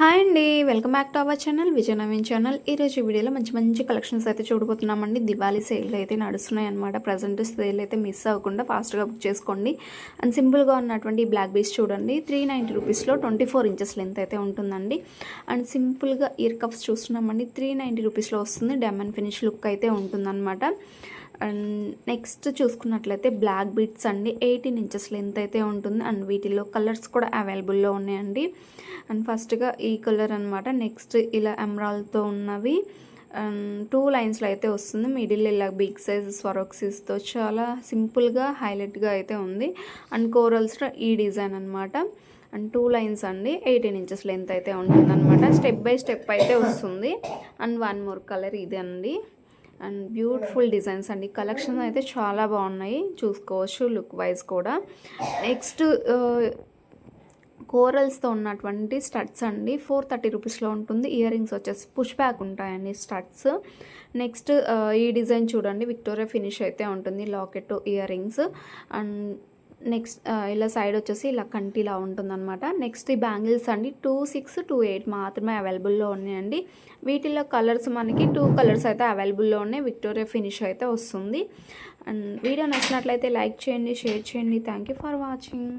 Hi అండి, welcome back to our channel Vijaya Naveen channel. ఈరోజు వీడియోలో మంచి మంచి కలెక్షన్స్ అయితే చూడబోతున్నామండి. దివాళీ సేల్ అయితే నడుస్తున్నాయి అనమాట. ప్రజెంట్ సేల్ అయితే మిస్ అవ్వకుండా ఫాస్ట్గా బుక్ చేసుకోండి. అండ్ సింపుల్గా ఉన్నటువంటి బ్లాక్ బీస్ చూడండి, 390 రూపీస్లో 24 ఇంచెస్ లెంత్ అయితే ఉంటుందండి. అండ్ సింపుల్గా ఇయర్ కప్స్ చూస్తున్నామండి, 390 రూపీస్లో వస్తుంది. డైమండ్ ఫినిష్ లుక్ అయితే ఉంటుందన్నమాట. అండ్ నెక్స్ట్ చూసుకున్నట్లయితే బ్లాక్ బీట్స్ అండి, 18 ఇంచెస్ లెంత్ అయితే ఉంటుంది. అండ్ వీటిలో కలర్స్ కూడా అవైలబుల్లో ఉన్నాయండి. అండ్ ఫస్ట్గా ఈ కలర్ అనమాట. నెక్స్ట్ ఇలా ఎమరాల్డ్తో ఉన్నవి 2 లైన్స్లో అయితే వస్తుంది. మిడిల్ ఇలా బిగ్ సైజ్ స్వరోక్సిస్తో చాలా సింపుల్గా హైలైట్గా అయితే ఉంది. అండ్ కోరల్స్లో ఈ డిజైన్ అనమాట. అండ్ 2 లైన్స్ అండి, 18 ఇంచెస్ లెంత్ అయితే ఉంటుంది అనమాట. స్టెప్ బై స్టెప్ అయితే వస్తుంది. అండ్ వన్ మోర్ కలర్ ఇది అండి. అండ్ బ్యూటిఫుల్ డిజైన్స్ అండి. కలెక్షన్ అయితే చాలా బాగున్నాయి, చూసుకోవచ్చు లుక్ వైజ్ కూడా. నెక్స్ట్ కోరల్స్తో ఉన్నటువంటి స్టడ్స్ అండి, 430 రూపీస్లో ఉంటుంది. ఇయర్ రింగ్స్ వచ్చేసి పుష్ బ్యాక్ ఉంటాయండి స్టడ్స్. నెక్స్ట్ ఈ డిజైన్ చూడండి, విక్టోరియా ఫినిష్ అయితే ఉంటుంది. Locket ear rings. And next ఇలా సైడ్ వచ్చేసి ఇలా కంటిలా ఉంటుందన్నమాట. నెక్స్ట్ ఈ బ్యాంగిల్స్ అండి, 2628 మాత్రమే అవైలబుల్లో ఉన్నాయండి. వీటిలో కలర్స్ మనకి 2 కలర్స్ అయితే అవైలబుల్లో ఉన్నాయి. విక్టోరియా ఫినిష్ అయితే వస్తుంది. అండ్ వీడియో నచ్చినట్లయితే లైక్ చేయండి, షేర్ చేయండి. Thank you for watching.